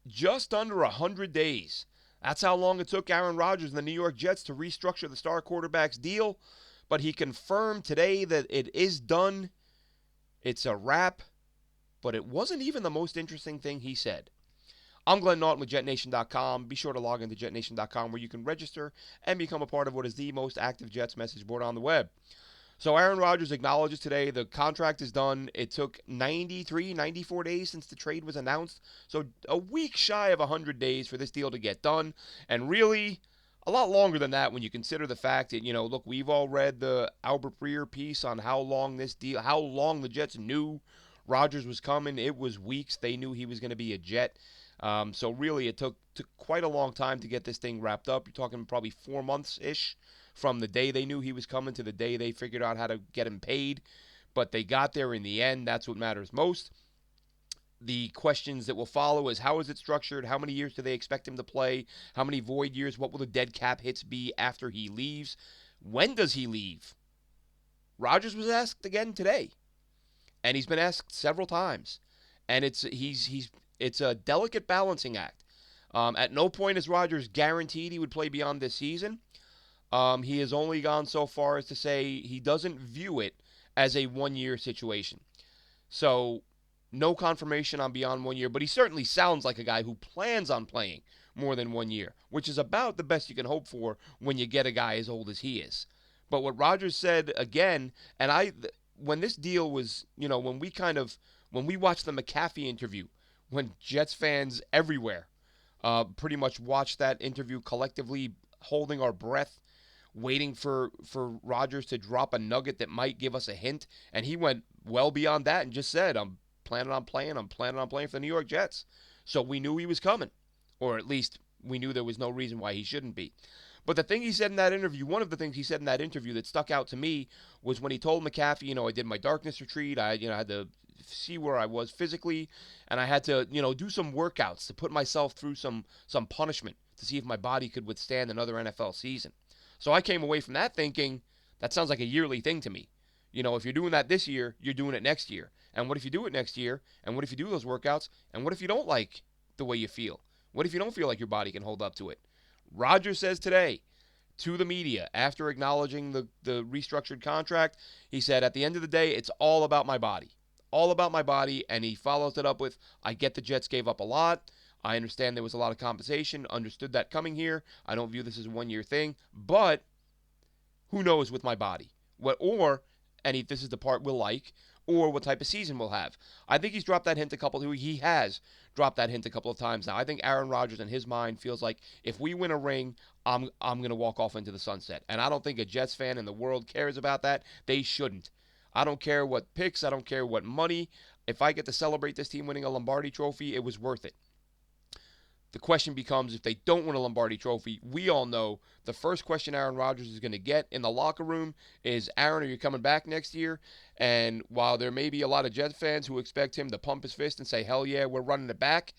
just under 100 days. That's how long it took Aaron Rodgers and the New York Jets to restructure the star quarterback's deal. But he confirmed today that it is done. It's a wrap. But it wasn't even the most interesting thing he said. I'm Glenn Naughton with JetNation.com. Be sure to log into JetNation.com where you can register and become a part of what is the most active Jets message board on the web. So Aaron Rodgers acknowledges today the contract is done. It took 93, 94 days since the trade was announced. So a week shy of 100 days for this deal to get done. And really, a lot longer than that when you consider the fact that, look, we've all read the Albert Breer piece on how long the Jets knew Rodgers was coming. It was weeks. They knew he was going to be a Jet. So really, it took quite a long time to get this thing wrapped up. You're talking probably 4 months-ish from the day they knew he was coming to the day they figured out how to get him paid. But they got there in the end. That's what matters most. The questions that will follow is how is it structured? How many years do they expect him to play? How many void years? What will the dead cap hits be after he leaves? When does he leave? Rodgers was asked again today. And he's been asked several times. And it's a delicate balancing act. At no point is Rodgers guaranteed he would play beyond this season. He has only gone so far as to say he doesn't view it as a one-year situation. So, no confirmation on beyond 1 year, but he certainly sounds like a guy who plans on playing more than 1 year, which is about the best you can hope for when you get a guy as old as he is. But what Rodgers said again, when this deal was, when we watched the McAfee interview, when Jets fans everywhere pretty much watched that interview collectively holding our breath, waiting for Rodgers to drop a nugget that might give us a hint. And he went well beyond that and just said, I'm planning on playing for the New York Jets. So we knew he was coming. Or at least we knew there was no reason why he shouldn't be. But the thing he said in that interview, one of the things he said in that interview that stuck out to me was when he told McAfee, I did my darkness retreat. I had to see where I was physically, and I had to, do some workouts to put myself through some punishment to see if my body could withstand another NFL season. So I came away from that thinking, that sounds like a yearly thing to me. If you're doing that this year, you're doing it next year. And what if you do it next year? And what if you do those workouts? And what if you don't like the way you feel? What if you don't feel like your body can hold up to it? Rodgers says today to the media, after acknowledging the restructured contract, he said, at the end of the day, it's all about my body. All about my body. And he follows it up with, I get the Jets gave up a lot. I understand there was a lot of compensation, understood that coming here. I don't view this as a one-year thing, but who knows with my body? This is the part we'll like, or what type of season we'll have. I think he has dropped that hint a couple of times now. I think Aaron Rodgers in his mind feels like if we win a ring, I'm going to walk off into the sunset. And I don't think a Jets fan in the world cares about that. They shouldn't. I don't care what picks, I don't care what money. If I get to celebrate this team winning a Lombardi trophy, it was worth it. The question becomes, if they don't win a Lombardi trophy, we all know the first question Aaron Rodgers is going to get in the locker room is, Aaron, are you coming back next year? And while there may be a lot of Jets fans who expect him to pump his fist and say, hell yeah, we're running it back,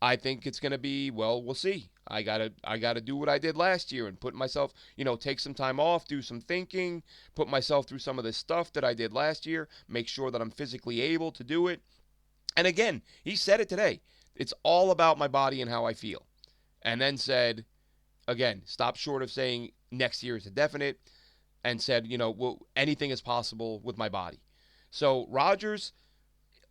I think it's going to be, well, we'll see. I gotta do what I did last year and put myself, take some time off, do some thinking, put myself through some of the stuff that I did last year, make sure that I'm physically able to do it. And again, he said it today. It's all about my body and how I feel. And then said, again, stopped short of saying next year is a definite, and said, well, anything is possible with my body. So Rodgers,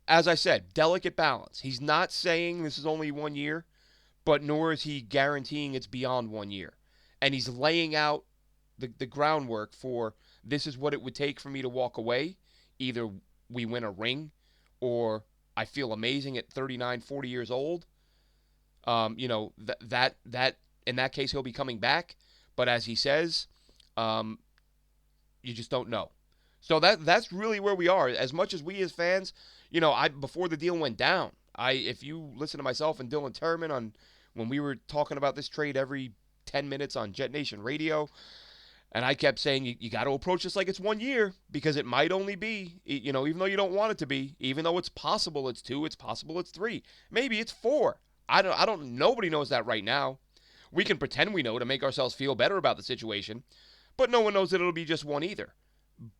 as I said, delicate balance. He's not saying this is only 1 year, but nor is he guaranteeing it's beyond 1 year. And he's laying out the groundwork for, this is what it would take for me to walk away. Either we win a ring, or I feel amazing at 39, 40 years old. That in that case, he'll be coming back. But as he says, you just don't know. So that's really where we are. As much as we as fans, before the deal went down, if you listen to myself and Dylan Turman when we were talking about this trade every 10 minutes on Jet Nation Radio, and I kept saying, you got to approach this like it's 1 year, because it might only be, even though you don't want it to be, even though it's possible it's 2, it's possible it's 3, maybe it's 4. Nobody knows that right now. We can pretend we know to make ourselves feel better about the situation, but no one knows that it'll be just 1 either.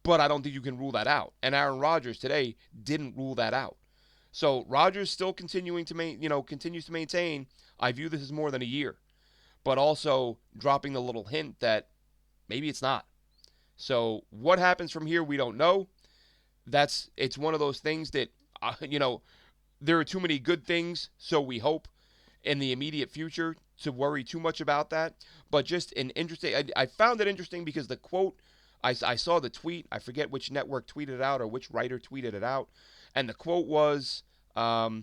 But I don't think you can rule that out. And Aaron Rodgers today didn't rule that out. So Rodgers still continuing to continues to maintain. I view this as more than a year, but also dropping the little hint that maybe it's not. So what happens from here, we don't know. It's one of those things that there are too many good things, so we hope in the immediate future to worry too much about that. But just an interesting, I found it interesting because the quote, I saw the tweet. I forget which network tweeted it out or which writer tweeted it out, and the quote was, "I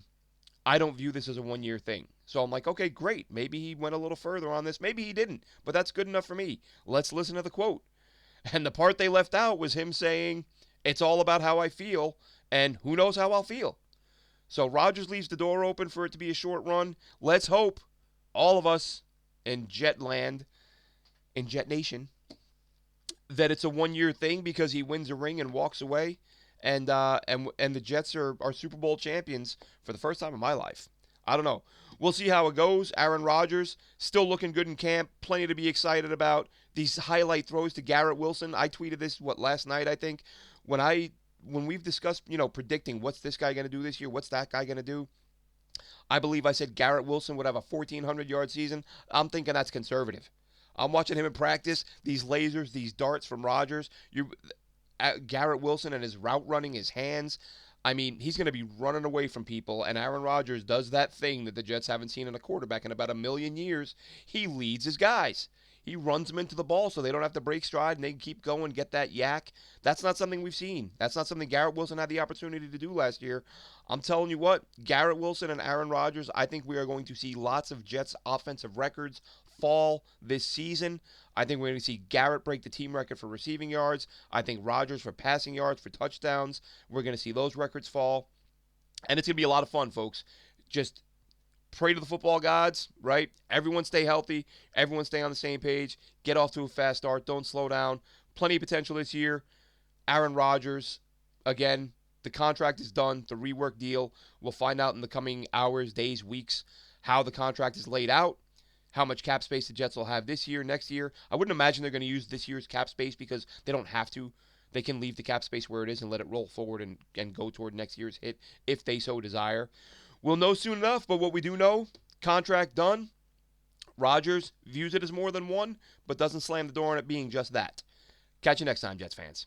don't view this as a 1 year thing." So I'm like, okay, great. Maybe he went a little further on this. Maybe he didn't, but that's good enough for me. Let's listen to the quote. And the part they left out was him saying, "It's all about how I feel, and who knows how I'll feel." So Rodgers leaves the door open for it to be a short run. Let's hope, all of us in Jetland, in Jet Nation, that it's a 1 year thing because he wins a ring and walks away, and the Jets are Super Bowl champions for the first time in my life. I don't know. We'll see how it goes. Aaron Rodgers still looking good in camp. Plenty to be excited about. These highlight throws to Garrett Wilson. I tweeted this last night, I think, when we've discussed predicting what's this guy going to do this year, what's that guy going to do. I believe I said Garrett Wilson would have a 1,400-yard season. I'm thinking that's conservative. I'm watching him in practice. These lasers, these darts from Rodgers. Garrett Wilson and his route running, his hands. I mean, he's going to be running away from people, and Aaron Rodgers does that thing that the Jets haven't seen in a quarterback in about a million years. He leads his guys. He runs them into the ball so they don't have to break stride and they can keep going, get that yak. That's not something we've seen. That's not something Garrett Wilson had the opportunity to do last year. I'm telling you what, Garrett Wilson and Aaron Rodgers, I think we are going to see lots of Jets offensive records fall this season. I think we're going to see Garrett break the team record for receiving yards. I think Rodgers for passing yards, for touchdowns. We're going to see those records fall. And it's going to be a lot of fun, folks. Just pray to the football gods, right? Everyone stay healthy. Everyone stay on the same page. Get off to a fast start. Don't slow down. Plenty of potential this year. Aaron Rodgers, again, the contract is done. The rework deal. We'll find out in the coming hours, days, weeks, how the contract is laid out, how much cap space the Jets will have this year, next year. I wouldn't imagine they're going to use this year's cap space because they don't have to. They can leave the cap space where it is and let it roll forward and go toward next year's hit if they so desire. We'll know soon enough, but what we do know, contract done. Rodgers views it as more than one, but doesn't slam the door on it being just that. Catch you next time, Jets fans.